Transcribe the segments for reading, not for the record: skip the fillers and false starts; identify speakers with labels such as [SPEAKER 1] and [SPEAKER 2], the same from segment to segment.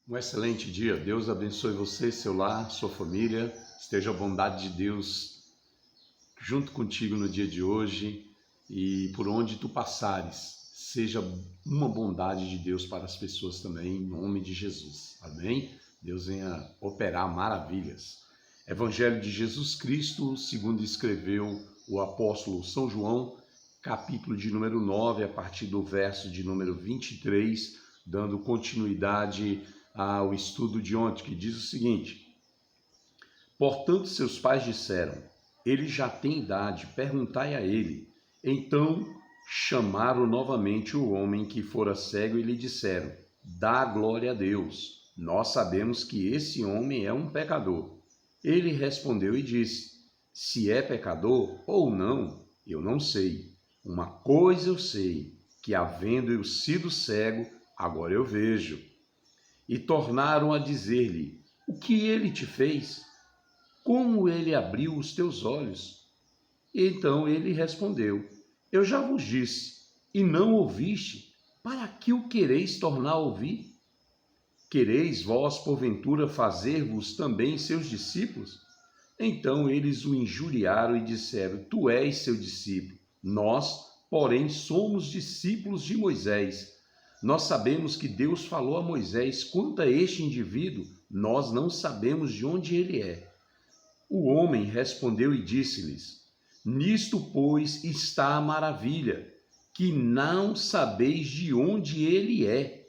[SPEAKER 1] Um excelente dia. Deus abençoe você, seu lar, sua família. Esteja a bondade de Deus junto contigo no dia de hoje e por onde tu passares. Seja uma bondade de Deus para as pessoas também, em nome de Jesus. Amém? Deus venha operar maravilhas. Evangelho de Jesus Cristo, segundo escreveu o apóstolo São João, capítulo de número 9, a partir do verso de número 23, dando continuidade ao estudo de ontem, que diz o seguinte: portanto, seus pais disseram, ele já tem idade, perguntai a ele. Então chamaram novamente o homem que fora cego e lhe disseram, dá glória a Deus, nós sabemos que esse homem é um pecador. Ele respondeu e disse, se é pecador ou não, eu não sei. Uma coisa eu sei, que havendo eu sido cego, agora eu vejo. E tornaram a dizer-lhe, o que ele te fez? Como ele abriu os teus olhos? Então ele respondeu, eu já vos disse, e não ouviste, para que o quereis tornar a ouvir? Quereis vós, porventura, fazer-vos também seus discípulos? Então eles o injuriaram e disseram, tu és seu discípulo, nós, porém, somos discípulos de Moisés. Nós sabemos que Deus falou a Moisés quanto a este indivíduo, nós não sabemos de onde ele é. O homem respondeu e disse-lhes, nisto, pois, está a maravilha, que não sabeis de onde ele é,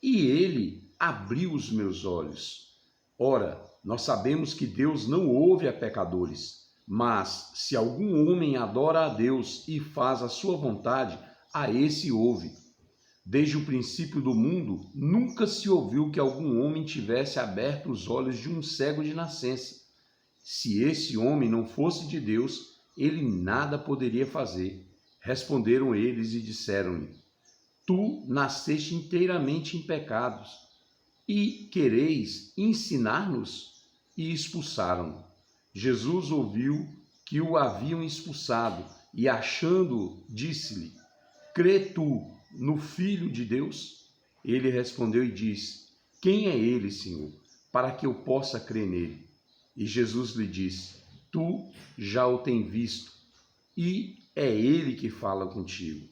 [SPEAKER 1] e ele abriu os meus olhos. Ora, nós sabemos que Deus não ouve a pecadores, mas se algum homem adora a Deus e faz a sua vontade, a esse ouve. Desde o princípio do mundo, nunca se ouviu que algum homem tivesse aberto os olhos de um cego de nascença. Se esse homem não fosse de Deus, ele nada poderia fazer. Responderam eles e disseram-lhe, tu nasceste inteiramente em pecados, e quereis ensinar-nos? E expulsaram-no. Jesus ouviu que o haviam expulsado, e achando, disse-lhe, crê tu no Filho de Deus? Ele respondeu e disse, quem é ele, Senhor, para que eu possa crer nele? E Jesus lhe disse, tu já o tens visto, e é ele que fala contigo.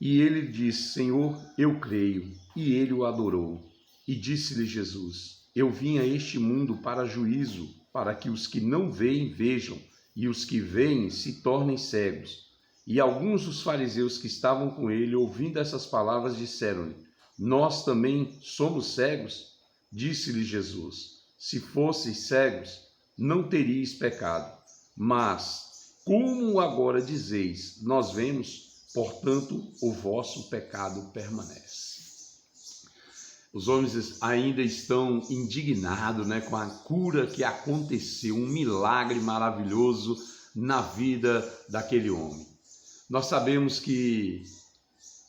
[SPEAKER 1] E ele disse, Senhor, eu creio. E ele o adorou. E disse-lhe Jesus, eu vim a este mundo para juízo, para que os que não veem vejam, e os que veem se tornem cegos. E alguns dos fariseus que estavam com ele, ouvindo essas palavras, disseram-lhe, nós também somos cegos? Disse-lhe Jesus, se fosseis cegos, não teríeis pecado. Mas, como agora dizeis, nós vemos, portanto, o vosso pecado permanece. Os homens ainda estão indignados, com a cura que aconteceu, um milagre maravilhoso na vida daquele homem. Nós sabemos que,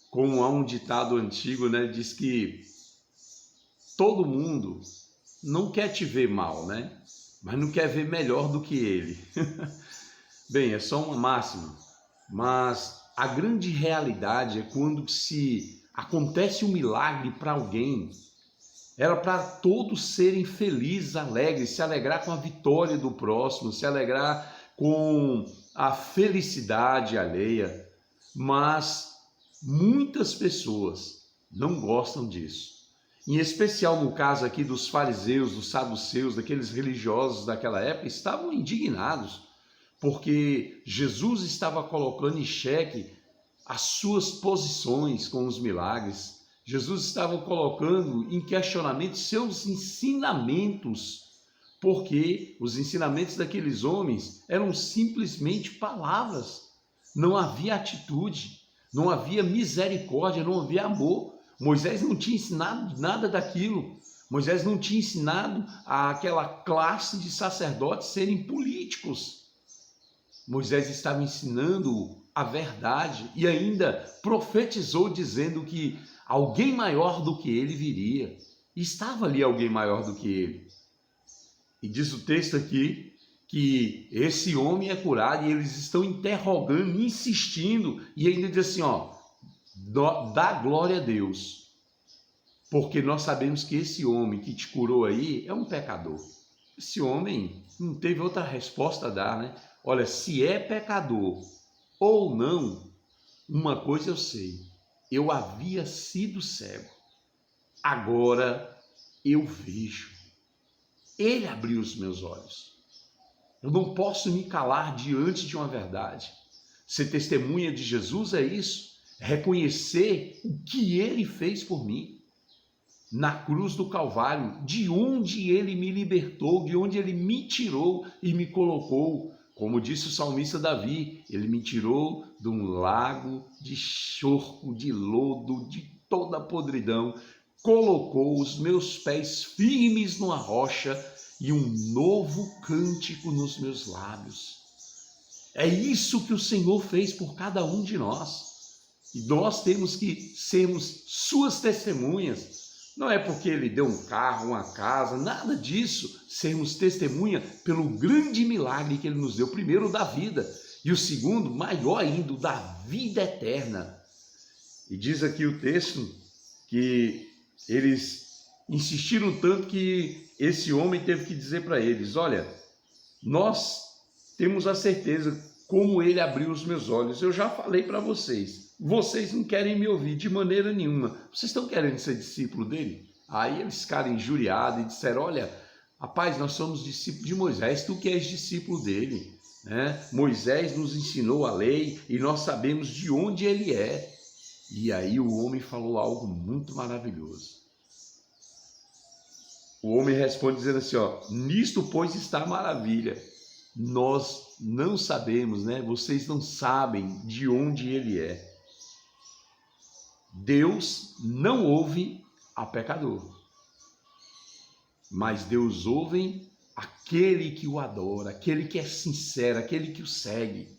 [SPEAKER 1] como há um ditado antigo, diz que todo mundo não quer te ver mal, mas não quer ver melhor do que ele. Bem, é só uma máxima, mas a grande realidade é quando se acontece um milagre para alguém, era para todos serem felizes, alegres, se alegrar com a vitória do próximo, se alegrar com a felicidade alheia, mas muitas pessoas não gostam disso. Em especial no caso aqui dos fariseus, dos saduceus, daqueles religiosos daquela época, estavam indignados, porque Jesus estava colocando em xeque as suas posições com os milagres. Jesus estava colocando em questionamento seus ensinamentos, porque os ensinamentos daqueles homens eram simplesmente palavras. Não havia atitude, não havia misericórdia, não havia amor. Moisés não tinha ensinado nada daquilo. Moisés não tinha ensinado àquela classe de sacerdotes serem políticos. Moisés estava ensinando a verdade e ainda profetizou dizendo que alguém maior do que ele viria. E estava ali alguém maior do que ele. E diz o texto aqui que esse homem é curado e eles estão interrogando, insistindo, e ainda diz assim, dá glória a Deus. Porque nós sabemos que esse homem que te curou aí é um pecador. Esse homem não teve outra resposta a dar, né? Olha, se é pecador ou não, uma coisa eu sei, eu havia sido cego, agora eu vejo. Ele abriu os meus olhos. Eu não posso me calar diante de uma verdade. Ser testemunha de Jesus é isso, reconhecer o que ele fez por mim na cruz do Calvário, de onde ele me libertou, de onde ele me tirou e me colocou. Como disse o salmista Davi, ele me tirou de um lago de chorco, de lodo, de toda a podridão, colocou os meus pés firmes numa rocha e um novo cântico nos meus lábios. É isso que o Senhor fez por cada um de nós. E nós temos que sermos suas testemunhas. Não é porque ele deu um carro, uma casa, nada disso. Sermos testemunha pelo grande milagre que ele nos deu. Primeiro, da vida. E o segundo, maior ainda, da vida eterna. E diz aqui o texto que eles insistiram tanto que esse homem teve que dizer para eles: olha, nós temos a certeza como ele abriu os meus olhos. Eu já falei para vocês. Vocês não querem me ouvir de maneira nenhuma. Vocês estão querendo ser discípulo dele? Aí eles ficaram injuriados e disseram: olha, rapaz, nós somos discípulos de Moisés, tu que és discípulo dele, né? Moisés nos ensinou a lei e nós sabemos de onde ele é. E aí o homem falou algo muito maravilhoso. O homem responde dizendo assim, ó: nisto, pois, está a maravilha. Nós não sabemos, né? Vocês não sabem de onde ele é. Deus não ouve a pecador, mas Deus ouve aquele que o adora, aquele que é sincero, aquele que o segue.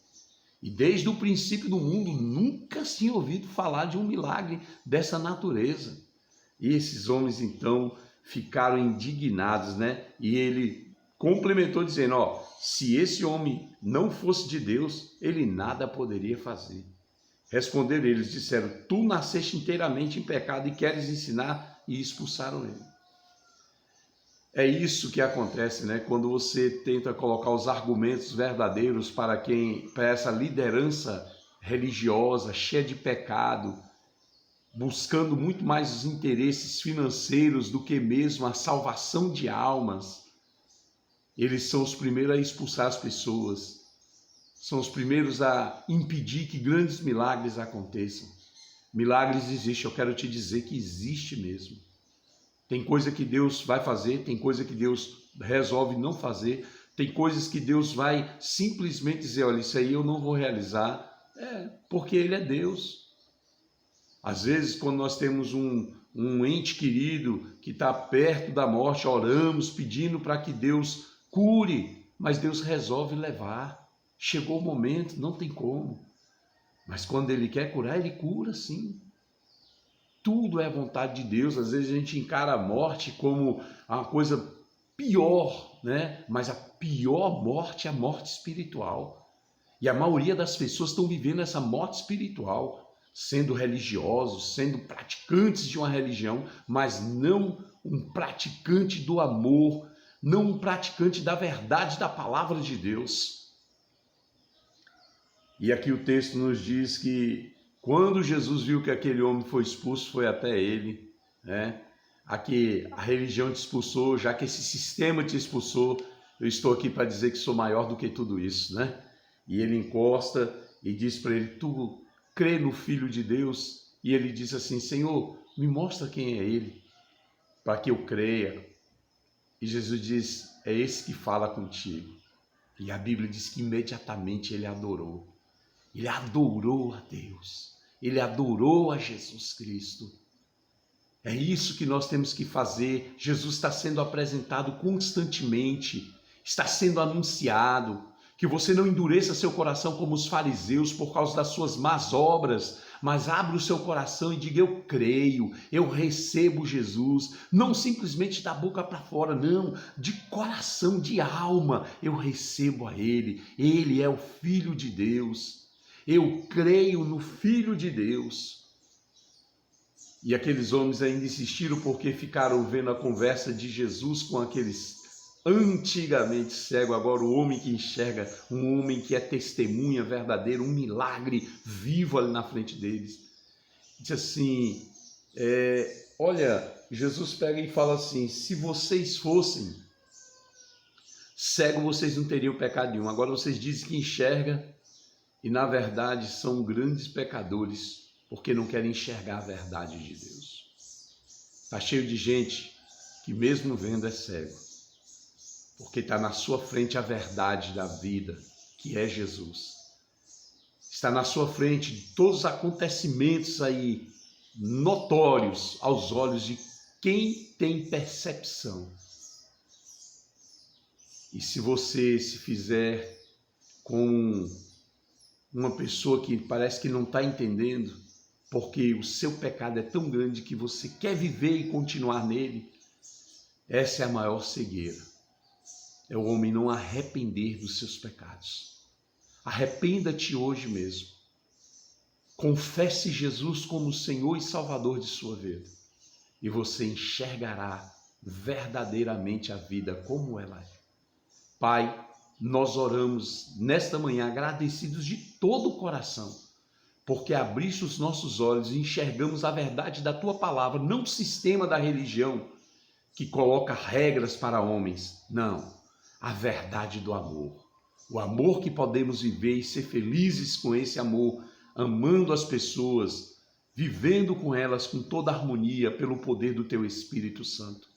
[SPEAKER 1] E desde o princípio do mundo nunca se tinha ouvido falar de um milagre dessa natureza. E esses homens então ficaram indignados, né? E ele complementou dizendo, ó, se esse homem não fosse de Deus, ele nada poderia fazer. Responderam eles, disseram, tu nasceste inteiramente em pecado e queres ensinar, e expulsaram ele. É isso que acontece, né? Quando você tenta colocar os argumentos verdadeiros para essa liderança religiosa, cheia de pecado, buscando muito mais os interesses financeiros do que mesmo a salvação de almas. Eles são os primeiros a expulsar as pessoas, são os primeiros a impedir que grandes milagres aconteçam. Milagres existem, eu quero te dizer que existe mesmo. Tem coisa que Deus vai fazer, tem coisa que Deus resolve não fazer, tem coisas que Deus vai simplesmente dizer, olha, isso aí eu não vou realizar, porque Ele é Deus. Às vezes, quando nós temos um ente querido que está perto da morte, oramos pedindo para que Deus cure, mas Deus resolve levar. Chegou o momento, não tem como. Mas quando Ele quer curar, Ele cura sim. Tudo é vontade de Deus. Às vezes a gente encara a morte como uma coisa pior, né? Mas a pior morte é a morte espiritual. E a maioria das pessoas estão vivendo essa morte espiritual, sendo religiosos, sendo praticantes de uma religião, mas não um praticante do amor, não um praticante da verdade da palavra de Deus. E aqui o texto nos diz que quando Jesus viu que aquele homem foi expulso, foi até ele, né? Aqui a religião te expulsou, já que esse sistema te expulsou, eu estou aqui para dizer que sou maior do que tudo isso, né? E ele encosta e diz para ele, tu crê no Filho de Deus? E ele diz assim, Senhor, me mostra quem é ele, para que eu creia. E Jesus diz, é esse que fala contigo. E a Bíblia diz que imediatamente ele adorou. Ele adorou a Deus, ele adorou a Jesus Cristo. É isso que nós temos que fazer. Jesus está sendo apresentado constantemente, está sendo anunciado. Que você não endureça seu coração como os fariseus por causa das suas más obras, mas abra o seu coração e diga, eu creio, eu recebo Jesus, não simplesmente da boca para fora, não, de coração, de alma, eu recebo a Ele, Ele é o Filho de Deus. Eu creio no Filho de Deus. E aqueles homens ainda insistiram porque ficaram vendo a conversa de Jesus com aqueles antigamente cego, agora o homem que enxerga, um homem que é testemunha verdadeira, um milagre vivo ali na frente deles. Diz assim, olha, Jesus pega e fala assim, se vocês fossem cegos, vocês não teriam pecado nenhum. Agora vocês dizem que enxerga e na verdade são grandes pecadores porque não querem enxergar a verdade de Deus. Está cheio de gente que mesmo vendo é cego, porque está na sua frente a verdade da vida, que é Jesus. Está na sua frente todos os acontecimentos aí notórios aos olhos de quem tem percepção. E se você se fizer com uma pessoa que parece que não está entendendo, porque o seu pecado é tão grande que você quer viver e continuar nele, essa é a maior cegueira. É o homem não arrepender dos seus pecados. Arrependa-te hoje mesmo. Confesse Jesus como Senhor e Salvador de sua vida. E você enxergará verdadeiramente a vida como ela é. Pai, nós oramos nesta manhã agradecidos de todo o coração, porque abriste os nossos olhos e enxergamos a verdade da tua palavra, não o sistema da religião que coloca regras para homens, não, a verdade do amor. O amor que podemos viver e ser felizes com esse amor, amando as pessoas, vivendo com elas com toda a harmonia pelo poder do teu Espírito Santo.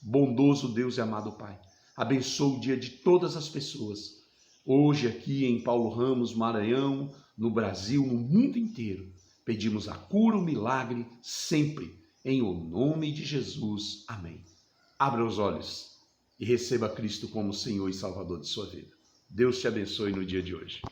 [SPEAKER 1] Bondoso Deus e amado Pai, abençoa o dia de todas as pessoas. Hoje aqui em Paulo Ramos, Maranhão, no Brasil, no mundo inteiro, pedimos a cura, o milagre, sempre, em o nome de Jesus. Amém. Abra os olhos e receba Cristo como Senhor e Salvador de sua vida. Deus te abençoe no dia de hoje.